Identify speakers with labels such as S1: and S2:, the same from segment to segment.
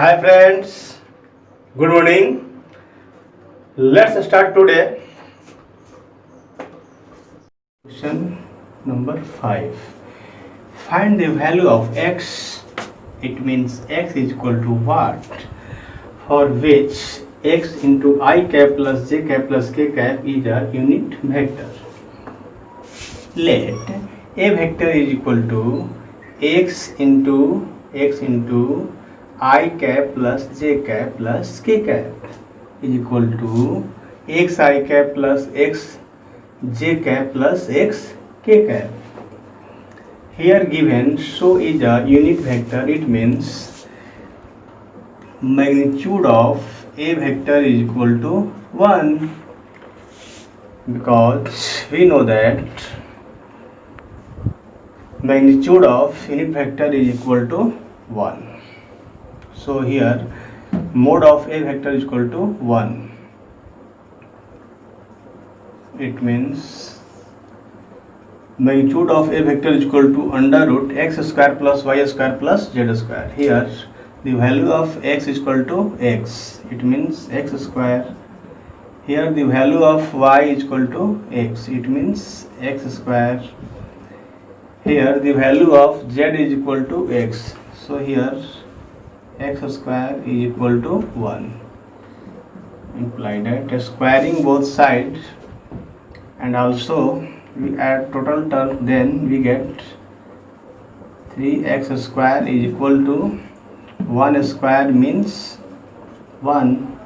S1: Hi friends, good morning. Let's start today. Question number 5. Find the value of x. It means x is equal to what? For which x into I cap plus j cap plus k cap is a unit vector. Let a vector is equal to x into I cap plus j cap plus k cap is equal to x I cap plus x j cap plus x k cap. Here given so is a unit vector. It means magnitude of a vector is equal to 1, because we know that magnitude of unit vector is equal to 1. So here mode of a vector is equal to 1. It means magnitude of a vector is equal to under root x square plus y square plus z square. Here the value of x is equal to x. It means x square. Here the value of y is equal to x. It means x square. Here the value of z is equal to x. So here x square is equal to 1. Imply that squaring both sides and also we add total term, then we get 3x square is equal to 1 square means 1.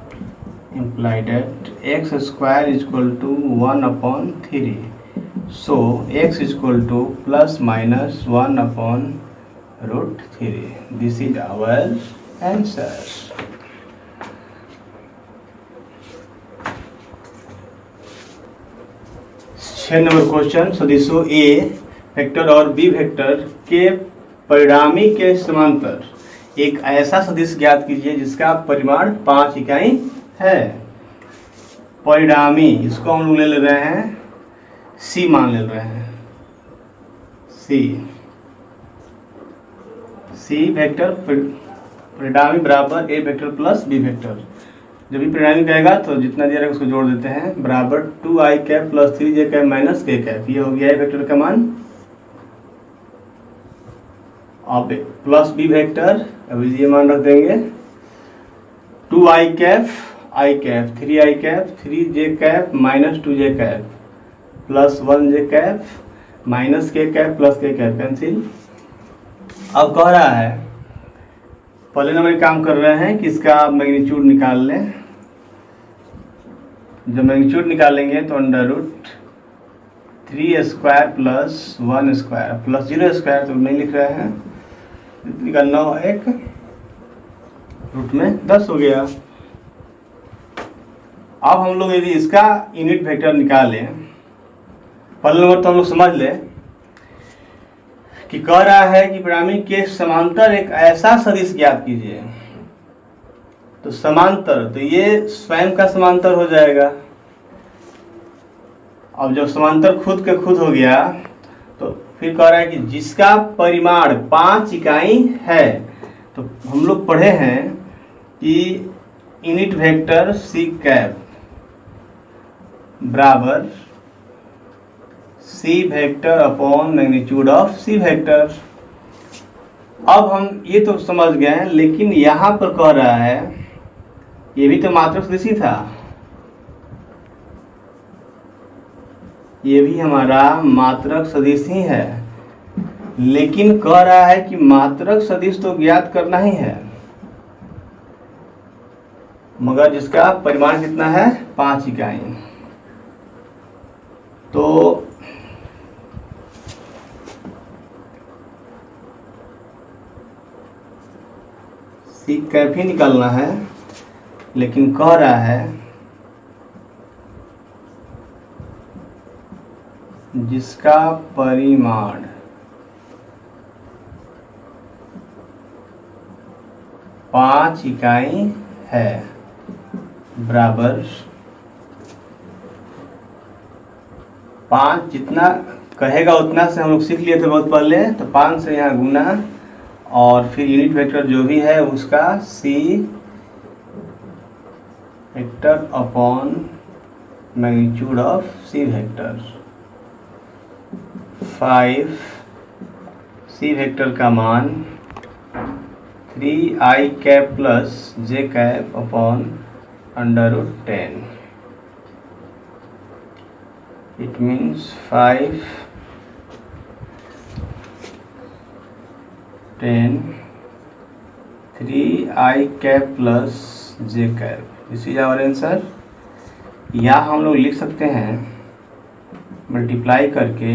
S1: Imply that x square is equal to 1 upon 3. So x is equal to plus minus 1 upon root 3. This is our answer. Number question सदिशों a vector और b vector के परिणामी के समांतर एक ऐसा सदिश ज्ञात कीजिए जिसका परिमाण 5 इकाई है। परिणामी इसको हम लोग ले रहे हैं c मान ले रहे हैं। c वेक्टर परिणामी बराबर a vector plus b vector. जब भी परिणामी कहेगा तो जितना दिया रहेगा उसको जोड़ देते हैं, बराबर 2i cap plus 3j cap minus k cap. ये हो गया a वेक्टर का मान। अब प्लस b वेक्टर, अब ये मान रख देंगे 2i cap i cap 3i cap 3j cap minus 2j cap plus 1j cap minus k cap plus k cap cancel. अब कह रहा है पहले नंबर काम कर रहे हैं कि इसका मैग्नीट्यूड निकाल लें। जब मैग्नीट्यूड निकालेंगे तो under root 3 square plus 1 square plus 0 square तो नहीं लिख रहे हैं, निकालना हो एक रूट में 10 हो गया। अब हम लोग यदि इसका यूनिट वेक्टर निकालें, पहले नंबर तो हम लोग समझ लें कि कह रहा है कि परिणामी के समांतर एक ऐसा सदिश ज्ञात कीजिए। तो समांतर, तो ये स्वयं का समांतर हो जाएगा। अब जब समांतर खुद के खुद हो गया तो फिर कह रहा है कि जिसका परिमाण 5 इकाई है। तो हम लोग पढ़े हैं कि यूनिट वेक्टर c कैप बराबर c vector upon magnitude of c vector. अब हम ये तो समझ गए हैं, लेकिन यहाँ पर कह रहा है ये भी तो मात्रक सदिश ही था, ये भी हमारा मात्रक सदिश ही है, लेकिन कह रहा है कि मात्रक सदिश तो ज्ञात करना ही है, मगर जिसका परिमाण कितना है 5 इकाई। तो c कैप ही निकालना है, लेकिन कह रहा है जिसका परिमाण 5 इकाई है बराबर 5 जितना कहेगा उतना से हम लोग सीख लिए थे बहुत पहले। तो 5 से यहाँ गुना और फिर यूनिट वेक्टर जो भी है उसका c vector upon magnitude of c vector. 5 c vector का मान 3i cap plus j cap upon √10। It means 5 10 3i cap plus j cap, this is our answer. या हम लोग लिख सकते हैं मल्टीप्लाई करके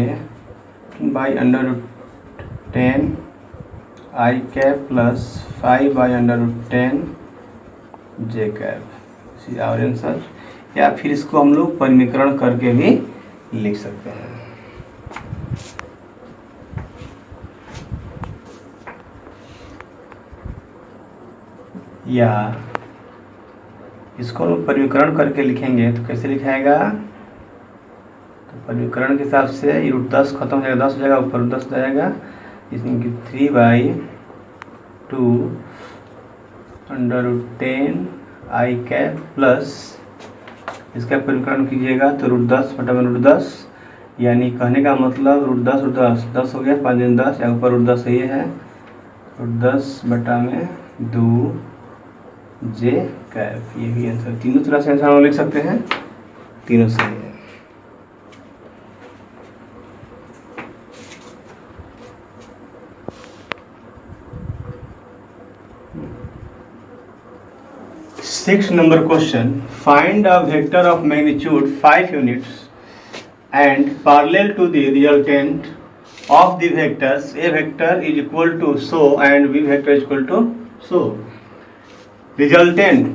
S1: by √10 i cap plus 5/√10 j cap, this is our answer. या फिर इसको हम लोग परिमीकरण करके भी लिख सकते हैं। या इसको हम परिमीकरण करके लिखेंगे तो कैसे लिखाएगा, तो परिमीकरण के हिसाब से ये √10 खत्म हो जाएगा, 10 हो जाएगा, ऊपर 10 जाएगा, इसमें कि 3/2 √10 आई कैप प्लस इसका परिमीकरण कीजिएगा तो √10/√10, यानी कहने का मतलब √10 10 हो गया, 5 10 या ऊपर √10 ये है, √10/2 जे कैप, ये भी आंसर। तीनों तरह से आंसर हम लिख सकते हैं, तीनों सही है। Sixth number question, find a vector of magnitude 5 units and parallel to the resultant of the vectors. A vector is equal to so and B vector is equal to so. Resultant,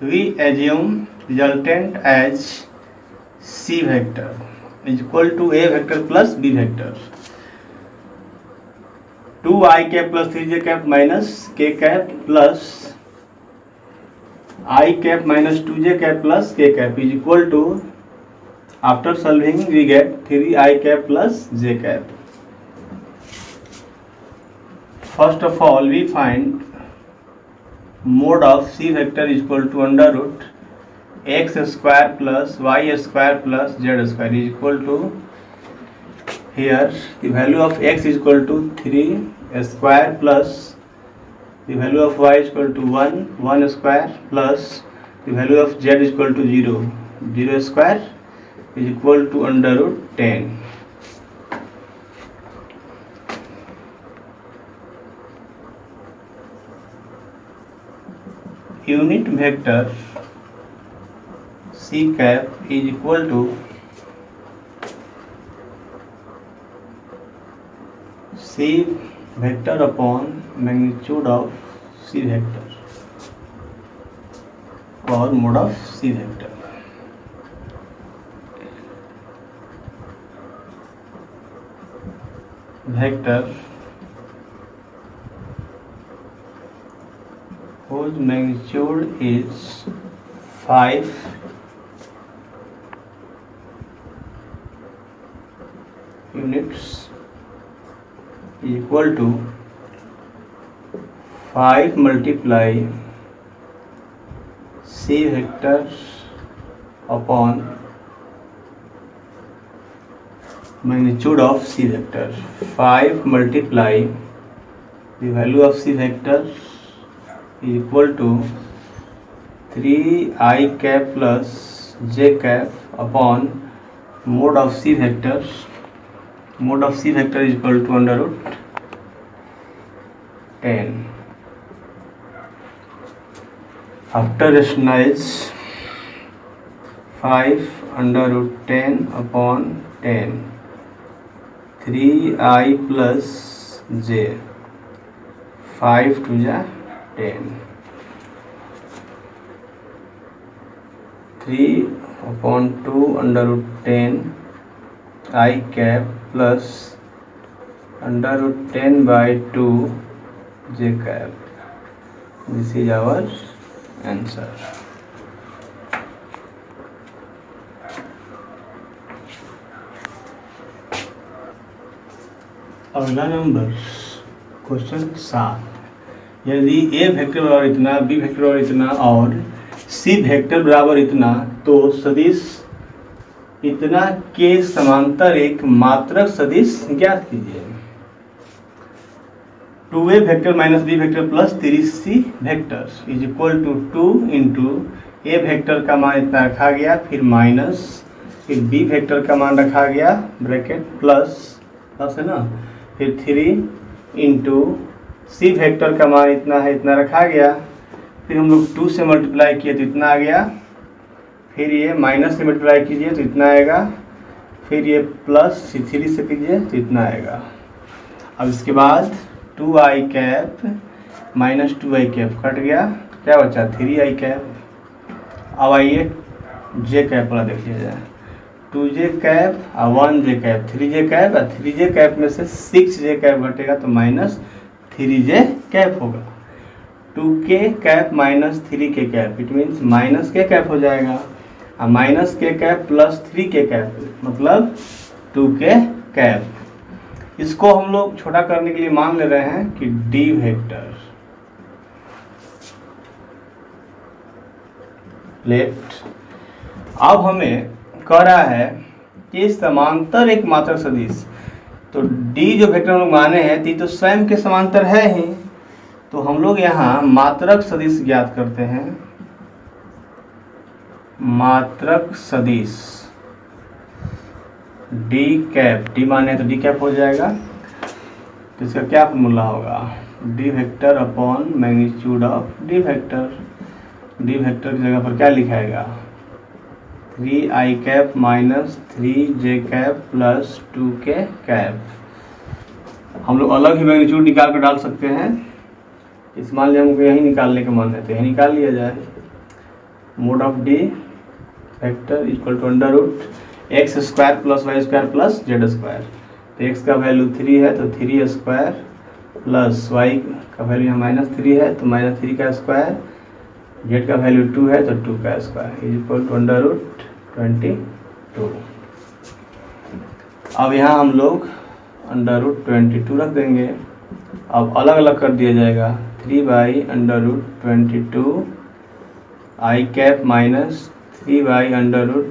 S1: we assume resultant as C vector is equal to A vector plus B vector. 2i cap plus 3j cap minus k cap plus I cap minus 2j cap plus k cap is equal to, after solving we get 3i cap plus j cap. First of all we find mode of C vector is equal to √x square plus y square plus z square is equal to, here the value of x is equal to 3 square plus the value of y is equal to 1 square plus the value of z is equal to 0 square is equal to √10. Unit vector C cap is equal to C vector upon magnitude of C vector or mode of C vector. Vector whose magnitude is 5 units is equal to 5 multiply C vector upon magnitude of C vector. 5 multiply the value of C vector is equal to 3i cap plus j cap upon mode of C vector. Mode of C vector is equal to √10. After rationalize 5 √10 upon 10, 3i plus j, 5 to the 10, 3 upon 2 √10 I cap plus √10/2 j cap. This is our answer. अगला number question 7, यदि ए vector बराबर इतना, B vector बराबर इतना और C vector बराबर इतना, तो सदिश इतना के समांतर एक मात्रक सदिश ज्ञात कीजिए। 2a vector minus B vector plus 3c vector is equal to 2 into A vector का मान इतना रखा गया, फिर माइनस, फिर बी वेक्टर का मान रखा गया ब्रैकेट प्लस है ना, फिर 3 इंटू सी वेक्टर का मान इतना है, इतना रखा गया, फिर हम लोग 2 से मल्टीप्लाई किए तो इतना आ गया, फिर ये माइनस से मल्टीप्लाई कीजिए तो इतना आएगा, फिर ये प्लस 3 से कीजिए तो इतना आएगा। अब इसके बाद 2i cap minus 2i cap cut गया, क्या बचा 3i कैप। अब आइए जे कैप वाला देख लिया जाए, 2j कैप और 1j कैप, 3j कैप और 3j कैप में से 6j कैप घटेगा तो माइनस 3j कैप होगा। 2k cap minus 3k cap, it means minus k cap हो जाएगा, और minus k cap plus 3k cap मतलब 2k कैप। इसको हम लोग छोटा करने के लिए मान ले रहे हैं कि d वेक्टर लेफ्ट। अब हमें कह रहा है कि समांतर एक मात्रक सदिश, तो d जो वेक्टर हम लोग माने हैं तो स्वयं के समांतर है ही, तो हम लोग यहाँ मात्रक सदिश ज्ञात करते हैं। मात्रक सदिश d कैप, d माने तो d कैप हो जाएगा, तो इसका क्या फॉर्मूला होगा, d vector upon magnitude of d vector. d vector की जगह पर क्या लिखाएगा 3i cap minus 3j cap plus 2k cap. हम लोग अलग ही मैग्नीट्यूड निकाल कर डाल सकते हैं, इस मान लिया हमको यही निकालने का मन है तो यही निकाल लिया जाए। Mod of d vector equal to under root X square plus Y square plus Z square, तो x का वैल्यू 3 है तो 3 स्क्वायर प्लस y का वैल्यू यहाँ माइनस 3 है तो माइनस 3 का स्क्वायर, z का वैल्यू 2 है तो 2 का square is equal to under root 22। अब यहाँ हम लोग अंडर रूट 22 रख देंगे। अब अलग अलग कर दिया जाएगा, 3 by under root 22 I cap minus 3 by under root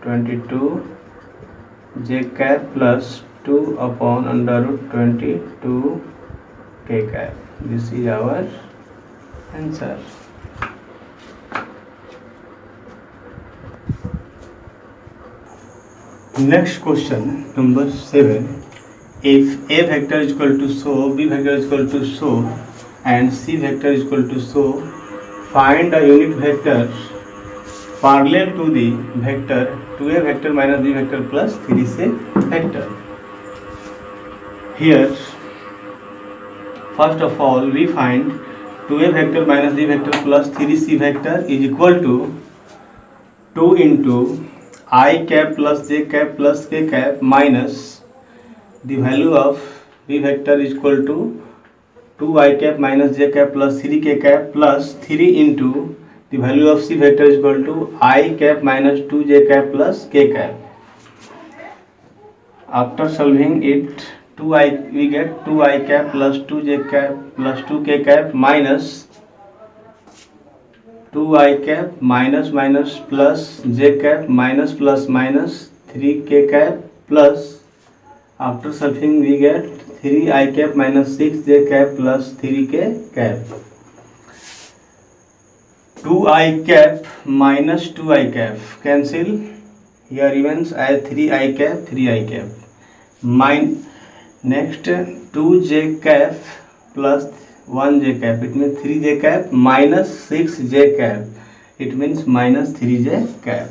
S1: 22 J cap plus 2 upon under root 22 K cap. This is our answer. Next question number 7, if a vector is equal to so, b vector is equal to so and c vector is equal to so, find a unit vector parallel to the vector 2a vector minus b vector plus 3c vector. Here first of all we find 2a vector minus b vector plus 3c vector is equal to 2 into I cap plus j cap plus k cap minus the value of b vector is equal to 2i cap minus j cap plus 3k cap plus 3 into the value of c vector is equal to I cap minus 2j cap plus k cap. After solving it, we get 2i cap plus 2j cap plus 2k cap minus 2i cap minus minus plus j cap minus plus minus 3k cap plus, after solving we get 3i cap minus 6j cap plus 3k cap. 2i cap minus 2i cap cancel, here remains as 3i cap 3i cap. Next 2j cap plus 1j cap, it means 3j cap minus 6j cap, it means minus 3j cap.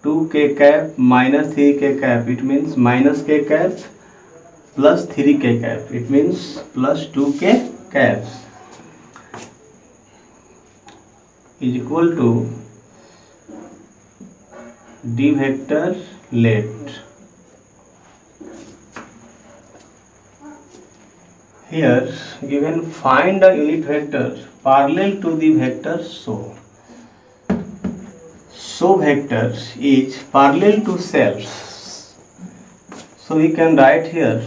S1: 2k cap minus 3k cap, it means minus k cap plus 3k cap, it means plus 2k caps is equal to d vector left. Here given find a unit vector parallel to the vector so. So vector is parallel to selves. So we can write here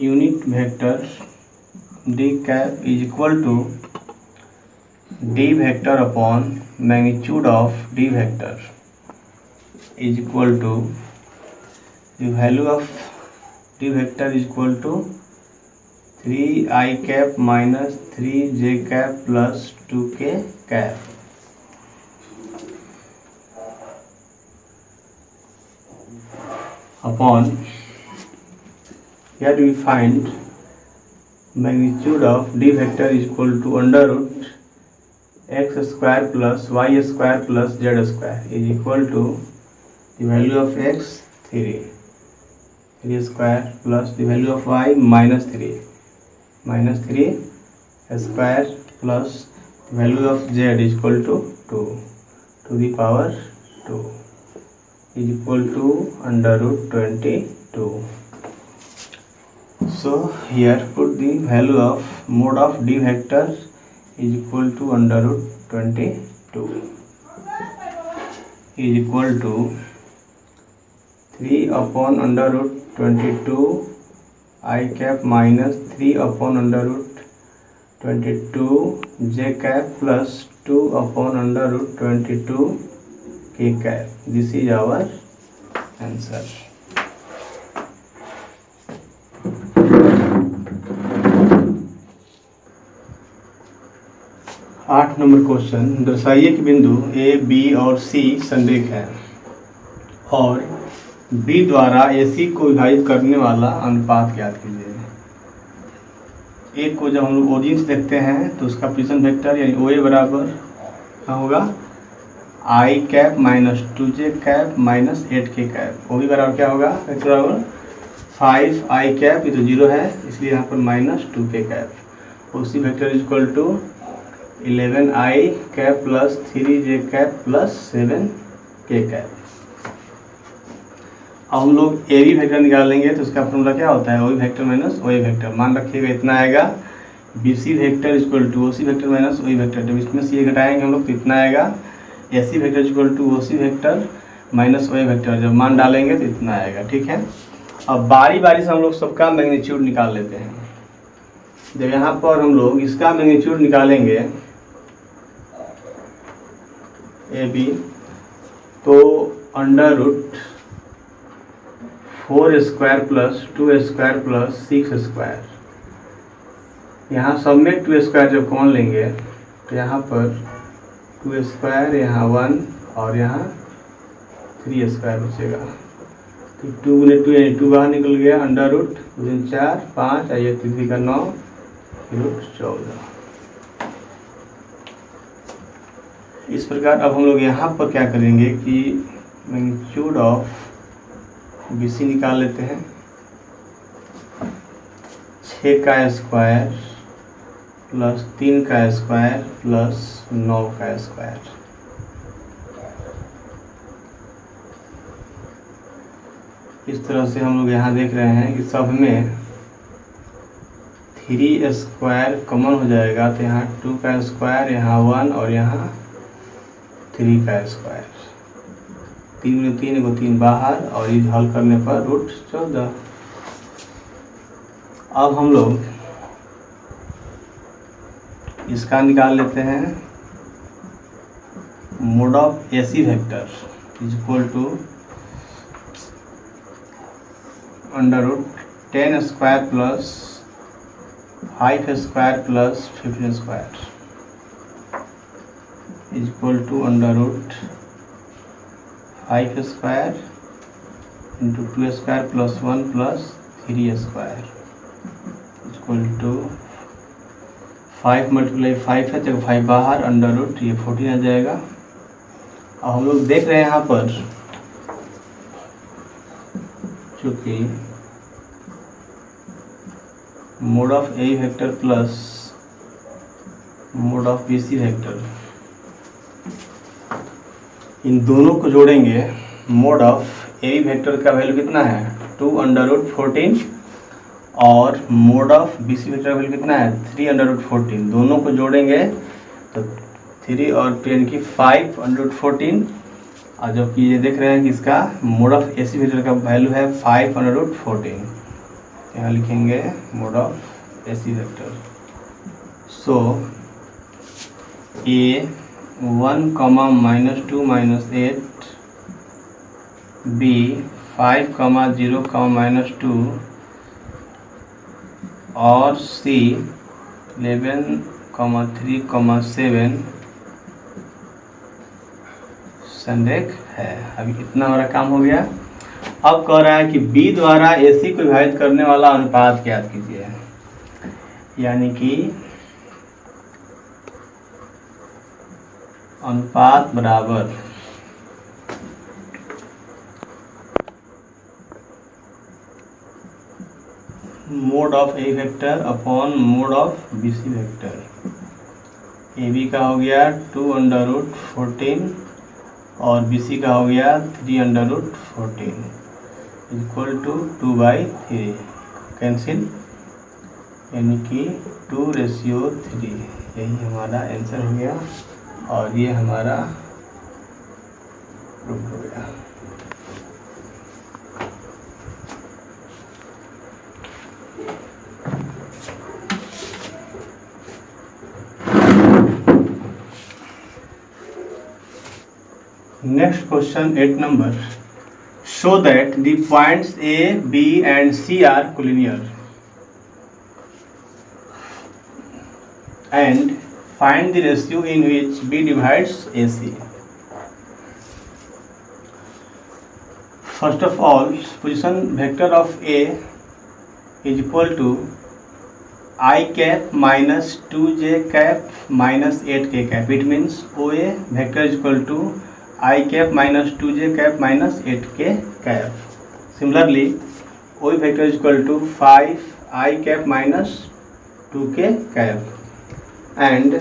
S1: unit vector D cap is equal to D vector upon magnitude of D vector is equal to the value of D vector is equal to 3i cap minus 3j cap plus 2k cap upon here we find magnitude of d vector is equal to under root x square plus y square plus z square is equal to the value of x 3 square plus the value of y minus 3 square plus the value of z is equal to 2 to the power 2 is equal to under root 22. So here put the value of mode of d vector is equal to under root 22 is equal to 3 upon under root 22 I cap minus 3 upon under root 22 j cap plus 2 upon under root 22 k cap. This is our answer. आठ number question, दर्शाइए कि बिंदु A B और सी संरेख है और B द्वारा ए सी को विभाजित करने वाला अनुपात ज्ञात कीजिए। एक को जब हम लोग ओरिजिन से देखते हैं तो उसका पोजीशन वेक्टर यानी ओ ए बराबर क्या होगा i cap minus 2j cap minus 8k cap. O B बराबर क्या होगा वेक्टर बराबर 5i कैप, ये तो 0 है इसलिए यहाँ पर माइनस 2k कैप। उसी vector is equal to 11i cap plus 3j cap plus 7k cap. अब हम लोग ए बी वेक्टर निकालेंगे तो उसका फॉर्मूला क्या होता है O B vector minus O A vector. मान रखिएगा इतना आएगा B C vector equal to O C vector minus O A vector. जब इसमें से ये घटाएंगे हम लोग तो इतना आएगा ए C vector equal to O C vector minus O A vector. जब मान डालेंगे तो इतना आएगा। ठीक है, अब बारी बारी से हम लोग सबका मैग्नीट्यूड निकाल लेते हैं। जब यहाँ पर हम लोग इसका मैग्नीट्यूड निकालेंगे ए बी तो under root 4 square plus 2 square plus 6 square, यहाँ सब में 2 स्क्वायर जब कॉमन लेंगे तो यहाँ पर 2 स्क्वायर, यहाँ 1 और यहाँ 3 स्क्वायर बचेगा। तो 2 गुने 2 यानी 2 बाहर निकल गया। अंडर रूट 4 5 आइए 3 का 9 रूट 14। इस प्रकार अब हम लोग यहाँ पर क्या करेंगे कि मैग्नीट्यूड ऑफ बी सी निकाल लेते हैं। 6 का स्क्वायर प्लस 3 का स्क्वायर प्लस 9 का स्क्वायर। इस तरह से हम लोग यहाँ देख रहे हैं कि सब में 3 स्क्वायर कॉमन हो जाएगा तो यहाँ 2 का स्क्वायर, यहाँ 1 और यहाँ 3 का स्क्वायर। 3 में 3 को 3 बाहर और ये हल करने पर रूट 14। अब हम लोग इसका निकाल लेते हैं। Mod of A C vector is equal to under root 10 square plus 5 square plus 15 square is equal to under root 5 square into 2 square plus 1 plus 3 square equal to 5 multiply 5 है तो 5 बाहर, अंडर रूट ये 14 आ जाएगा। अब हम लोग देख रहे हैं यहाँ पर चूँकि mod of A vector plus mod of B C vector, इन दोनों को जोड़ेंगे। मोड ऑफ ए वेक्टर का वैल्यू कितना है 2 अंडर रूट 14 और mod of B C vector का वैल्यू कितना है 3 अंडर रूट 14। दोनों को जोड़ेंगे तो 3 और 10 की 5 अंडर रूट 14। और जबकि ये देख रहे हैं कि इसका mod of A C vector का वैल्यू है 5 अंडर रूट 14। यहाँ लिखेंगे mod of AC vector. So A 1, -2, -8, B 5, 0, -2 और सी 11, 3, 7 संरेख है। अभी इतना हमारा काम हो गया। अब कह रहा है कि बी द्वारा एसी को विभाजित करने वाला अनुपात ज्ञात कीजिए, यानी कि अनुपात बराबर mod of A vector upon mod of B C vector. A B का हो गया 2√14 और बी सी का हो गया 3√14 इक्वल टू 2/3 कैंसिल, यानी कि 2:3। यही हमारा आंसर हो गया और ये हमारा प्रूफ हो गया। Next question 8 number. Show that the points A, B and C are collinear and find the ratio in which B divides AC. First of all, position vector of A is equal to I cap minus 2j cap minus 8k cap. It means OA vector is equal to I cap minus 2j cap minus 8k cap. Similarly, OB vector is equal to 5 I cap minus 2k cap and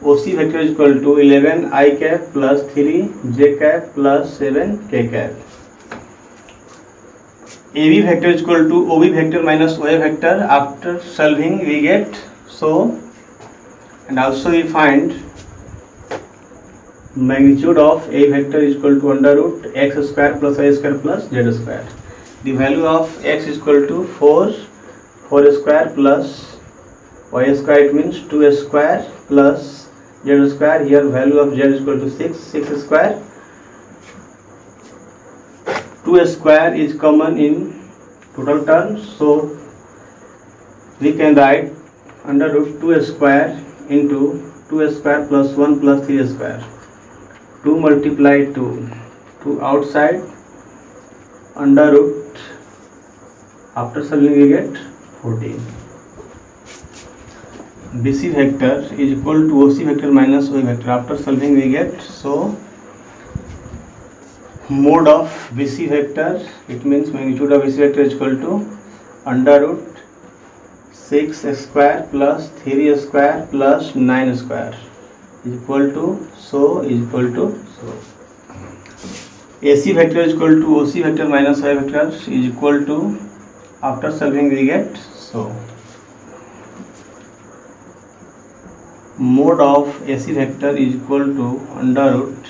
S1: OC vector is equal to 11 I cap plus 3 j cap plus 7 k cap. AB vector is equal to OB vector minus OA vector. After solving we get so, and also we find magnitude of A vector is equal to under root x square plus y square plus z square. The value of x is equal to 4 square plus y square, it means 2 square plus z square. Here value of z is equal to 6 square. 2 square is common in total terms, so we can write under root 2 square into 2 square plus 1 plus 3 square. 2 multiply 2 outside under root, after solving we get 14. BC vector is equal to OC vector minus OA vector. After solving we get so mode of BC vector, it means magnitude of BC vector is equal to under root 6 square plus 3 square plus 9 square is equal to so is equal to so. AC vector is equal to OC vector minus Y vector is equal to, after solving we get so. Mode of AC vector is equal to under root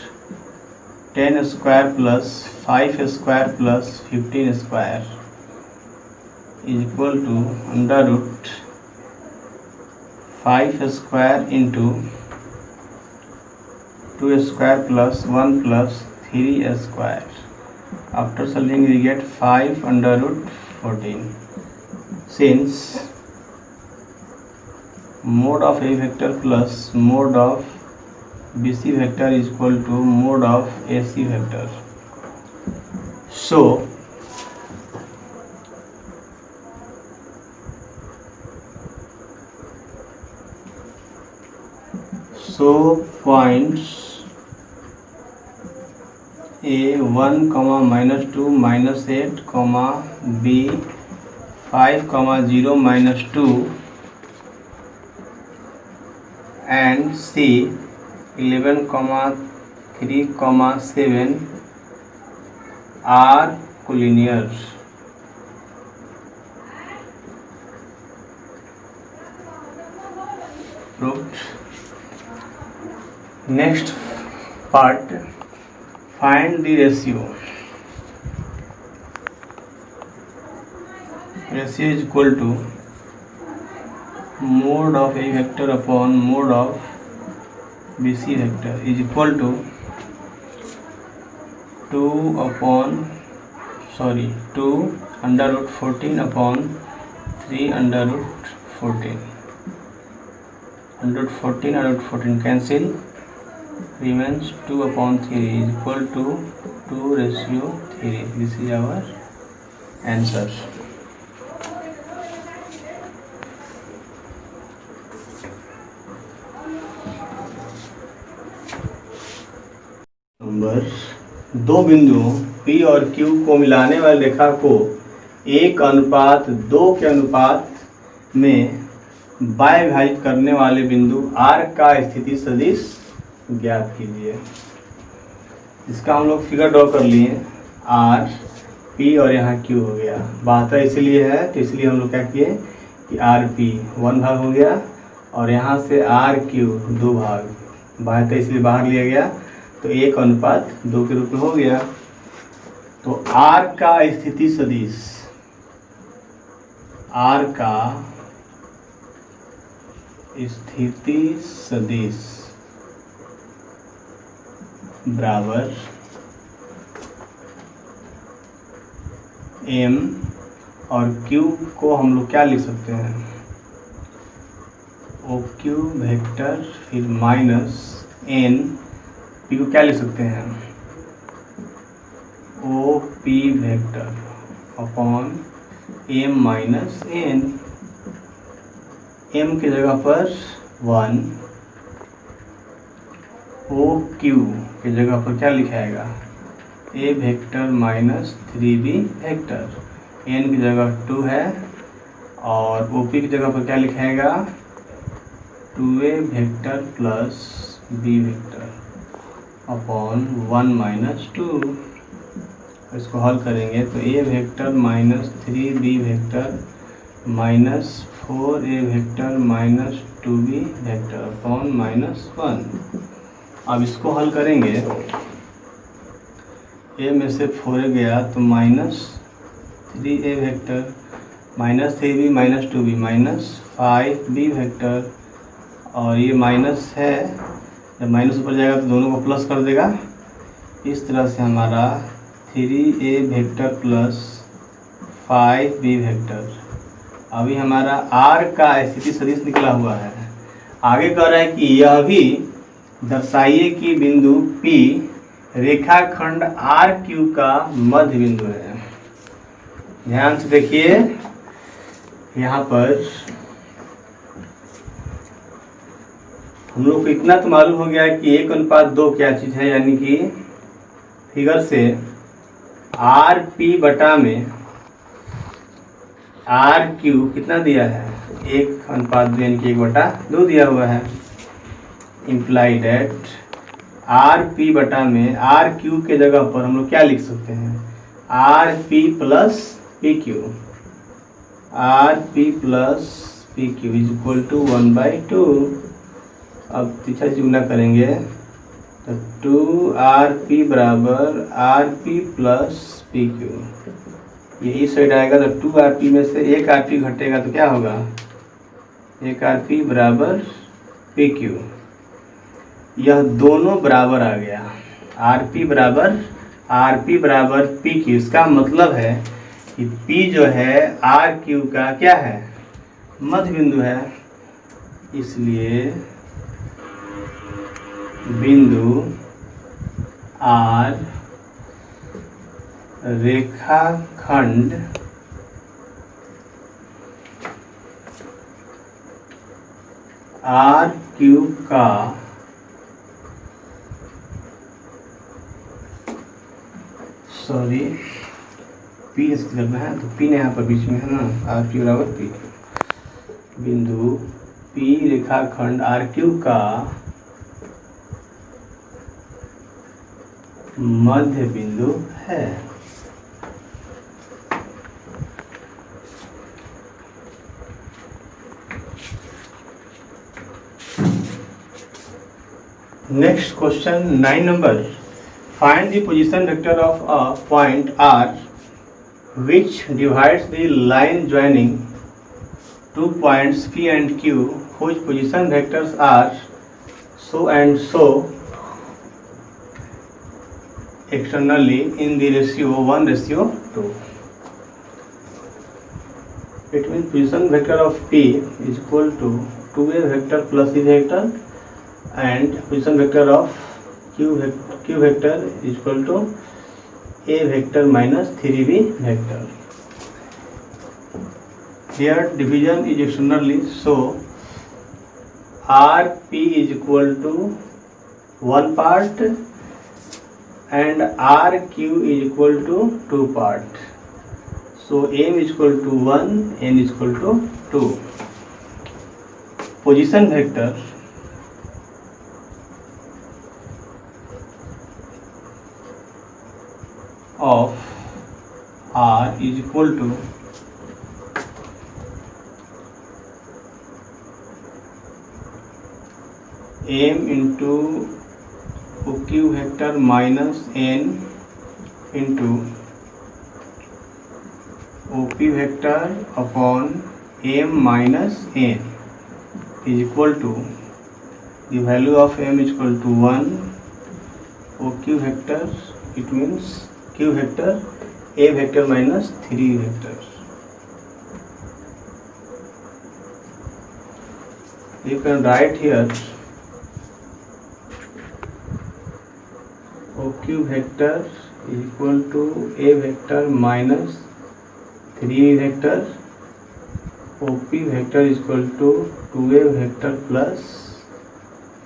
S1: 10 square plus 5 square plus 15 square is equal to under root 5 square into 2 square plus 1 plus 3 square. After solving we get 5 under root 14. Since mode of A vector plus mode of BC vector is equal to mode of AC vector, so points A 1, -2, -8, B 5, 0, -2 and C 11, 3, 7 are collinear. Proved. Next part, find the ratio ratio is equal to mod of A vector upon mod of B C vector is equal to 2 under root 14 upon 3 under root 14 under root 14 cancel remains 2 upon 3 is equal to 2 ratio 3. This is our answer. Number दो बिंदुओं P और Q को मिलाने वाली रेखा को 1:2 के अनुपात में बाय विभाजित करने वाले बिंदु R का स्थिति सदिश ज्ञात कीजिए। इसका हम लोग फिगर ड्रॉ कर लिए, R P और यहाँ Q हो गया। 72 इसलिए है तो इसलिए हम लोग क्या किए कि R P 1 भाग हो गया और यहाँ से R Q 2 भाग, 72 इसलिए बाहर लिया गया तो 1:2 के रूप में हो गया। तो R का स्थिति सदिश, R का स्थिति सदिश बराबर M और Q को हम लोग क्या लिख सकते हैं, OQ वेक्टर फिर माइनस N, P को क्या लिख सकते हैं OP vector upon M minus N। M की जगह पर 1, OQ की जगह पर क्या लिखाएगा A vector minus 3B vector, N की जगह 2 है और OP की जगह पर क्या लिखाएगा 2A vector plus B vector upon 1 minus 2। इसको हल करेंगे तो A vector minus 3B vector minus 4A vector minus 2B vector upon minus 1। अब इसको हल करेंगे, A में से 4A गया तो minus 3A vector minus 3B minus 2B minus 5B vector, और ये माइनस है, जब माइनस ऊपर जाएगा तो दोनों को प्लस कर देगा। इस तरह से हमारा 3A vector plus 5B vector, अभी हमारा R का स्थिति सदिश निकला हुआ है। आगे कह रहा है कि यह भी दर्शाइए कि बिंदु P रेखाखंड RQ का मध्य बिंदु है। ध्यान से देखिए, यहाँ पर हम लोग को इतना तो मालूम हो गया कि 1:2 क्या चीज़ है, यानी कि फिगर से RP बटा में RQ कितना दिया है 1:2 यानी कि 1/2 दिया हुआ है। इम्प्लाई डेट RP बटा में RQ के जगह पर हम लोग क्या लिख सकते हैं RP plus PQ, RP plus PQ is equal to 1/2। अब पीछे से गुना करेंगे तो 2RP बराबर RP प्लस PQ, ये इस साइड आएगा तो 2RP में से 1RP घटेगा तो क्या होगा 1RP बराबर PQ। यह दोनों बराबर आ गया, RP बराबर PQ। इसका मतलब है कि P जो है RQ का क्या है मध्य बिंदु है, इसलिए बिंदु R रेखाखंड RQ का P करना है तो P ने यहाँ पर बीच में है ना, RQ बराबर P। बिंदु P रेखाखंड RQ का मध्य बिंदु है। Next question 9 number, find the position vector of a point R which divides the line joining 2 points P and Q whose position vectors are so and so externally in the ratio 1:2. It means position vector of P is equal to 2A vector plus E vector, and position vector of Q vector is equal to A vector minus 3B vector. Here division is externally, so RP is equal to 1 part and RQ is equal to 2 part. So M is equal to 1, N is equal to 2. Position vector of R is equal to M into OQ vector minus N into OP vector upon M minus N is equal to, the value of M is equal to 1, OQ vector, it means Q vector, A vector minus 3 vectors. You can write here OQ vector is equal to A vector minus 3 vector, OP vector is equal to 2A vector plus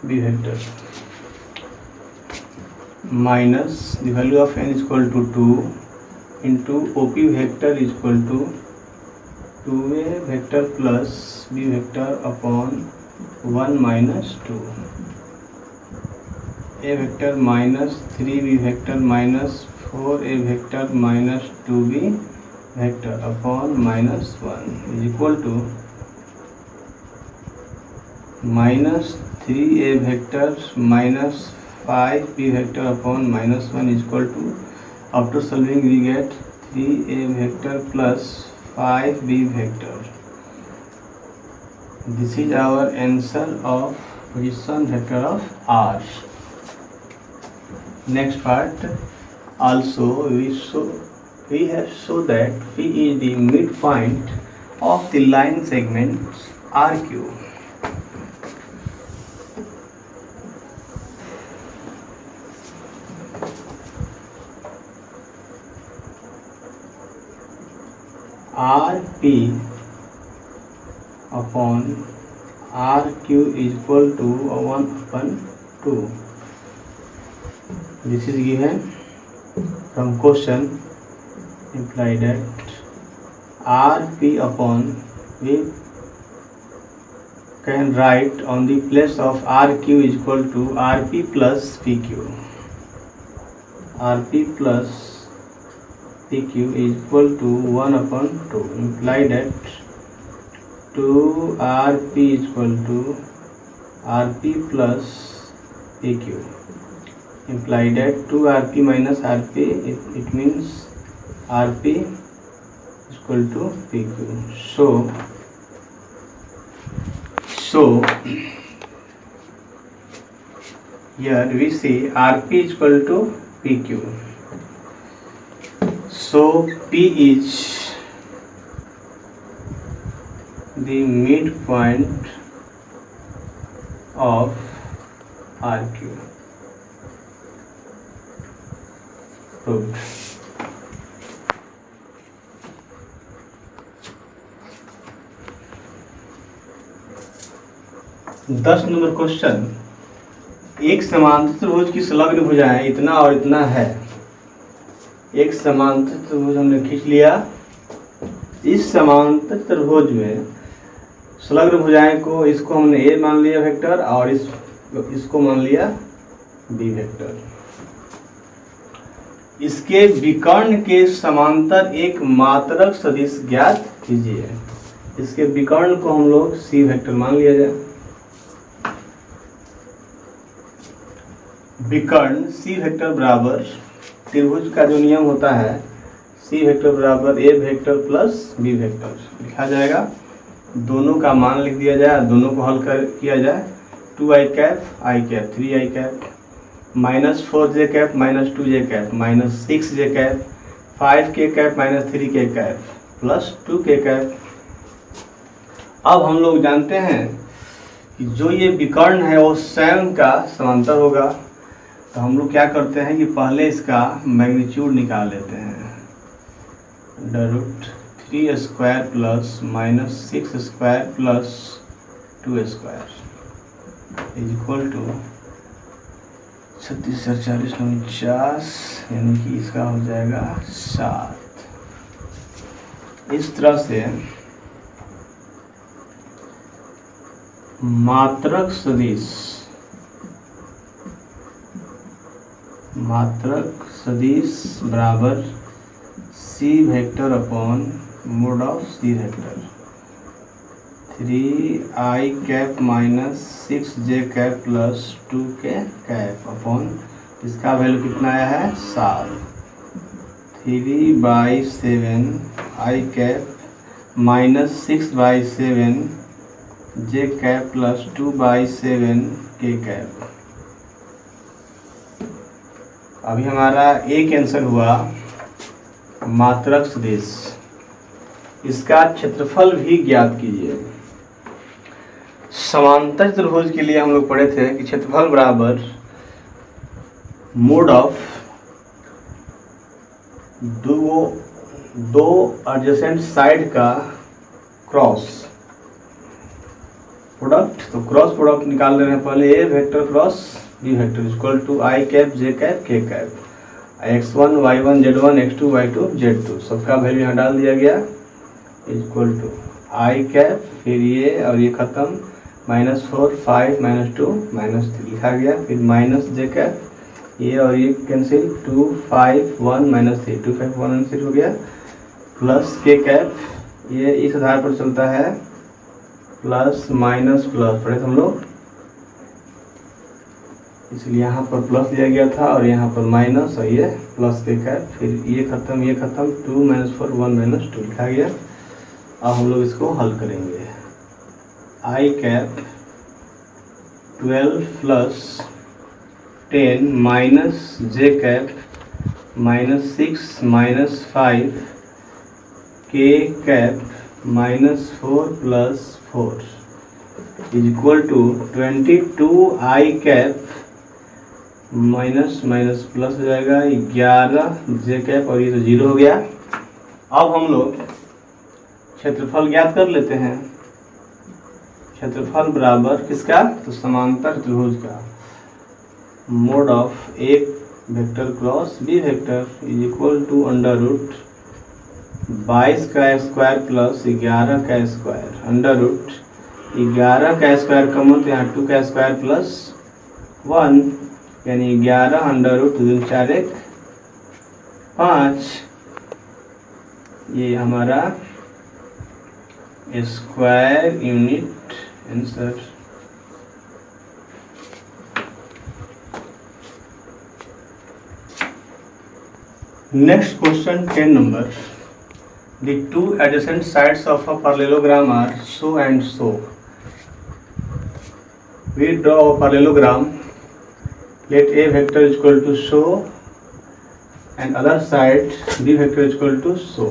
S1: B vector, minus the value of N is equal to 2 into OP vector is equal to 2A vector plus B vector upon 1 minus 2. A vector minus 3B vector minus 4A vector minus 2B vector upon minus 1 is equal to minus 3A vector minus 5B vector upon minus 1 is equal to, after solving we get 3A vector plus 5B vector. This is our answer of position vector of R. Next part, also we have shown that P is the midpoint of the line segments RQ. RP upon RQ is equal to 1/2. This is given from question. Imply that RP upon, we can write on the place of RQ is equal to RP plus PQ. RP plus PQ is equal to 1/2. Imply that 2RP is equal to RP plus PQ. Imply that 2RP minus RP, it means RP is equal to PQ. So here we see RP is equal to PQ. So P is the midpoint of RQ. Proved. 10 number question, एक समांतर त्रिभुज की संलग्न भुजाएं इतना और इतना है। एक समांतर त्रिभुज हमने खींच लिया, इस समांतर त्रिभुज में संलग्न भुजाएं को, इसको हमने ए मान लिया वेक्टर और इसको मान लिया बी वेक्टर। इसके विकर्ण के समांतर एक मात्रक सदिश ज्ञात कीजिए। इसके विकर्ण को हम लोग सी वेक्टर मान लिया जाए। विकर्ण सी वेक्टर बराबर त्रिभुज का जो नियम होता है सी वेक्टर बराबर ए वेक्टर प्लस बी वेक्टर लिखा जाएगा। दोनों का मान लिख दिया जाए, दोनों को हल कर किया जाए। 2i cap 3i cap -4j cap -2j cap -6j cap 5k cap -3k cap plus 2k cap. अब हम लोग जानते हैं कि जो ये विकर्ण है वो स्वयं का समांतर होगा, तो हम लोग क्या करते हैं कि पहले इसका मैग्नीट्यूड निकाल लेते हैं। √3² प्लस -6² प्लस 2² इक्वल टू 36 40 49, यानी कि इसका हो जाएगा 7। इस तरह से मात्रक सदिश बराबर c vector upon mod of c vector 3i cap -6j cap plus 2k cap upon इसका वैल्यू कितना आया है 7। 3/7 i cap -6/7 j cap plus 2/7 k cap. अभी हमारा एक आंसर हुआ मात्रक सदिश। इसका क्षेत्रफल भी ज्ञात कीजिए। समांतर चतुर्भुज के लिए हम लोग पढ़े थे कि क्षेत्रफल बराबर मोड ऑफ दो एडजेसेंट साइड का क्रॉस प्रोडक्ट। तो क्रॉस प्रोडक्ट निकाल रहे हैं पहले। A vector cross B vector equal to i cap j cap k cap x1 y1 z1 x2 y2 z2 सबका वैल्यू यहाँ डाल दिया गया इक्वल टू i कैप, फिर ये और ये खत्म -4 5 -2 -3 लिखा गया, फिर -j कैप, ये और ये कैंसिल 2 5 1 -3 2 5 1 -3 हो गया, प्लस k कैप, ये इस आधार पर चलता है प्लस माइनस प्लस पढ़े हम लोग, इसलिए यहाँ पर प्लस दिया गया था और यहाँ पर माइनस और ये प्लस के कैप, फिर ये खत्म 2 -4 1 -2 लिखा गया। अब हम लोग इसको हल करेंगे। i cap 12 plus 10 -j cap -6 -5 k cap -4 plus 4 is equal to 22i cap minus minus plus हो जाएगा 11j कैप और ये तो 0 हो गया। अब हम लोग क्षेत्रफल ज्ञात कर लेते हैं। क्षेत्रफल बराबर किसका, तो समांतर त्रिभुज का mod of A vector cross B vector is equal to √22 का स्क्वायर प्लस 11 का स्क्वायर, √11 का स्क्वायर कम हो तो यहाँ 2 का स्क्वायर प्लस 1 यानी 11 √2 4 1 5। ये हमारा square unit answer. Next question 10 number. The two adjacent sides of a parallelogram are so and so. We draw a parallelogram. Let a vector is equal to so and other side b vector is equal to so.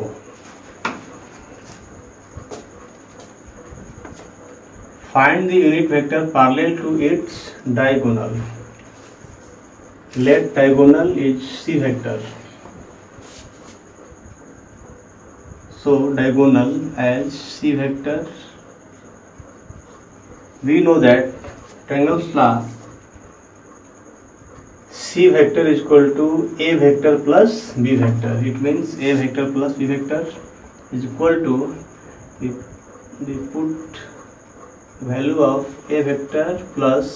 S1: Find the unit vector parallel to its diagonal. Let diagonal is c vector. So diagonal as c vector. We know that triangle's law c vector is equal to a vector plus b vector. It means a vector plus b vector is equal to we put value of a vector plus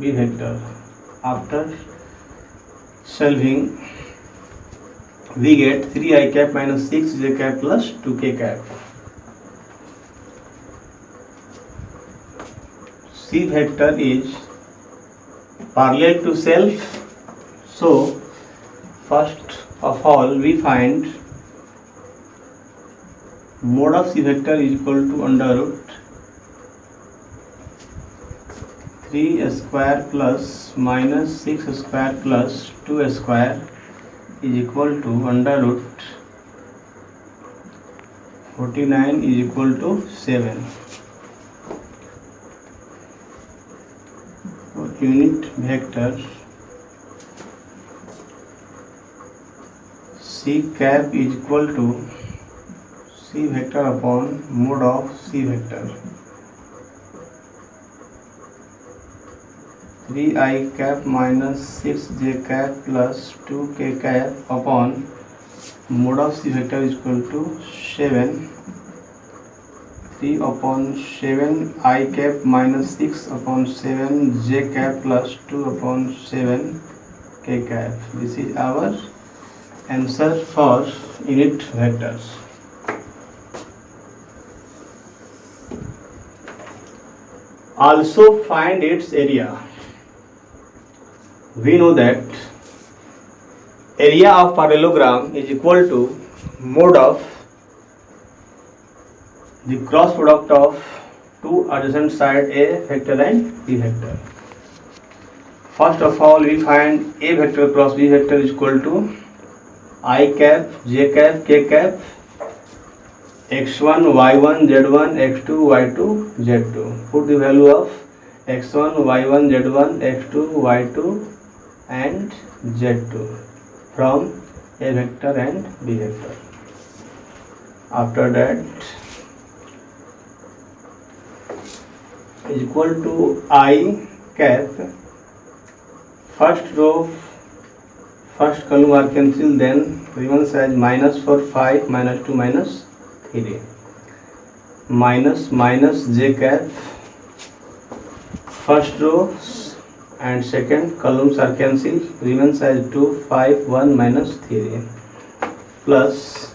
S1: b vector. After solving we get 3i cap -6j cap plus 2k cap. C vector is parallel to self. So first of all we find mod of c vector is equal to under root 3 square plus minus 6 square plus 2 square is equal to under root 49 is equal to 7. So unit vector c cap is equal to c vector upon mod of c vector 3i cap minus 6j cap plus 2k cap upon mod of c vector is equal to 7. 3 upon 7 I cap minus 6 upon 7 j cap plus 2 upon 7 k cap. This is our answer for unit vectors. Also find its area. We know that area of parallelogram is equal to mod of the cross product of two adjacent side A vector and B vector. First of all, we find A vector cross B vector is equal to I cap, j cap, k cap, x1, y1, z1, x2, y2, z2. Put the value of x1, y1, z1, x2, y2 and z2 from A vector and B vector. After that is equal to I cap, first row first column are cancelled, then remains as minus 4 5 minus 2 minus 3 minus minus j cap, first row and second columns are cancelled, remains as 2 5 1 minus 3 plus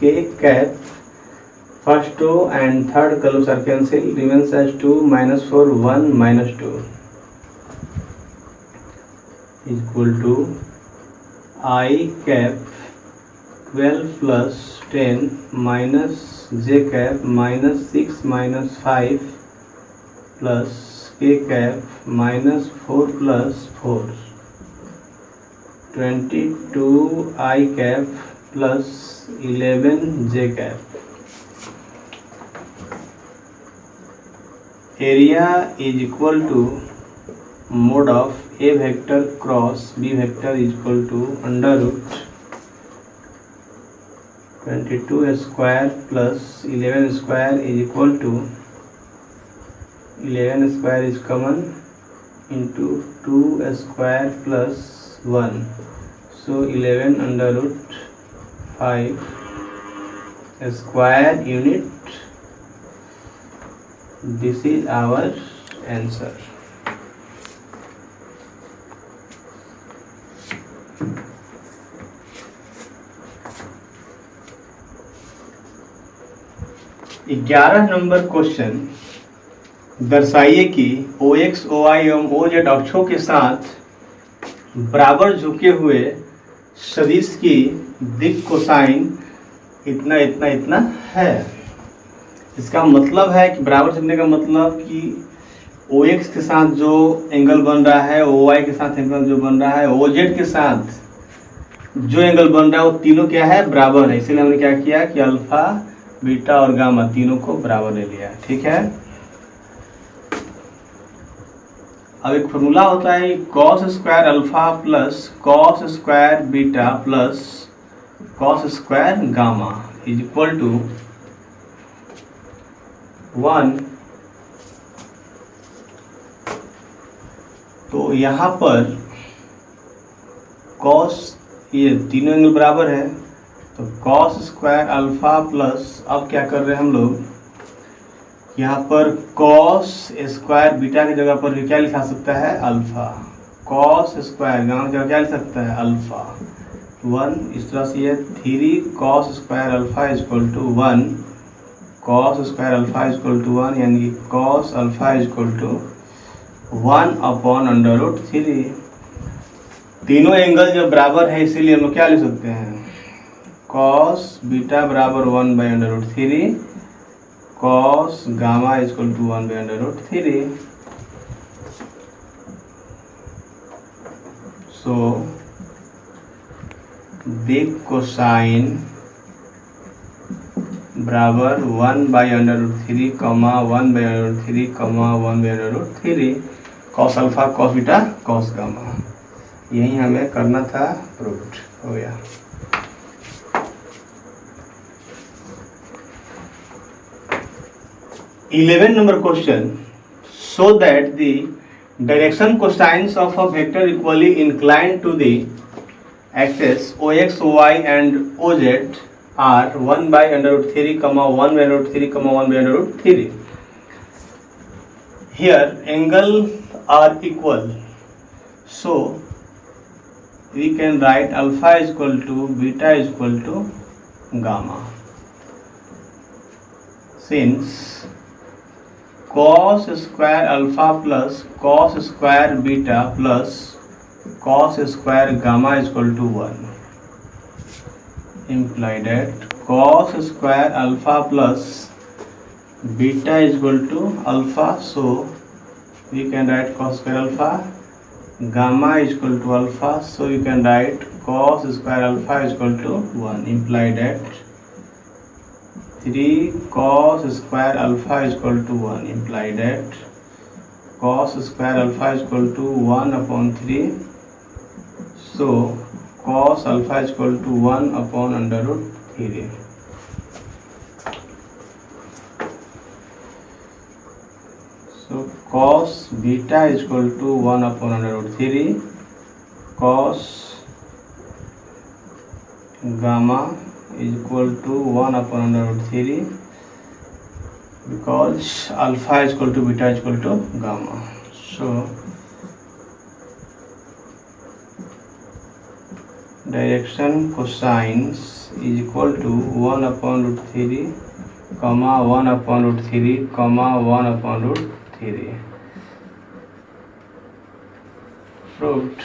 S1: k cap, first row and third columns are cancelled, remains as 2 minus 4 1 minus 2 is equal to I cap 12 plus 10 minus j cap minus 6 minus 5 plus k cap minus 4 plus 4 22 I cap plus 11 j cap. Area is equal to mod of A vector cross B vector is equal to under root 22 square plus 11 square is equal to 11 square is common into 2 square plus 1, so 11 under root 5 square unit. This is our answer. ग्यारह number question, दर्शाइए कि OX, OY एवं OZ अक्षों के साथ बराबर झुके हुए सदिश की दिक् कोसाइन इतना इतना इतना है। इसका मतलब है कि बराबर झुकने का मतलब कि OX के साथ जो एंगल बन रहा है, OY के साथ एंगल जो बन रहा है, OZ के साथ जो एंगल बन रहा है वो तीनों क्या है, बराबर है। इसलिए हमने क्या किया कि अल्फा बीटा और गामा तीनों को बराबर ले लिया। ठीक है, अब एक फॉर्मूला होता है cos square alpha plus cos square beta plus cos square gamma is equal to 1। तो यहाँ पर कॉस, ये तीनों एंगल बराबर है, तो कॉस स्क्वायर अल्फा प्लस, अब क्या कर रहे हैं हम लोग, यहाँ पर कॉस स्क्वायर बीटा की जगह पर भी क्या लिखा सकता है, अल्फा। कॉस स्क्वायर गामा की जगह क्या लिख सकता है, अल्फा 1। इस तरह से ये 3 cos square alpha is equal to 1, cos square alpha is equal to 1, यानी कि cos alpha is equal to 1 upon under root 3। तीनों एंगल जब बराबर है इसीलिए हम लोग क्या लिख सकते हैं, cos बीटा बराबर 1/√3 cos gamma equal to 1/√3. So big cosine बराबर 1/√3 कमा 1/√3 कमा 1/√3 cos alpha cos beta cos gamma. यही हमें करना था, प्रूव्ड हो गया. Eleven number question. Show that the direction cosines of a vector equally inclined to the axis OX, OY and OZ are 1/√3, 1/√3, 1/√3. Here angles are equal, so we can write alpha is equal to beta is equal to gamma. Since cos square alpha plus cos square beta plus cos square gamma is equal to 1, imply that cos square alpha plus beta is equal to alpha, so we can write cos square alpha. Gamma is equal to alpha, so you can write cos square alpha is equal to 1, imply that 3 cos square alpha is equal to 1, imply that cos square alpha is equal to 1/3, so cos alpha is equal to 1/√3. So cos beta is equal to 1/√3, cos gamma is equal to 1/√3 because alpha is equal to beta is equal to gamma. So direction cosines is equal to 1/√3, 1/√3, 1/√3. Proved.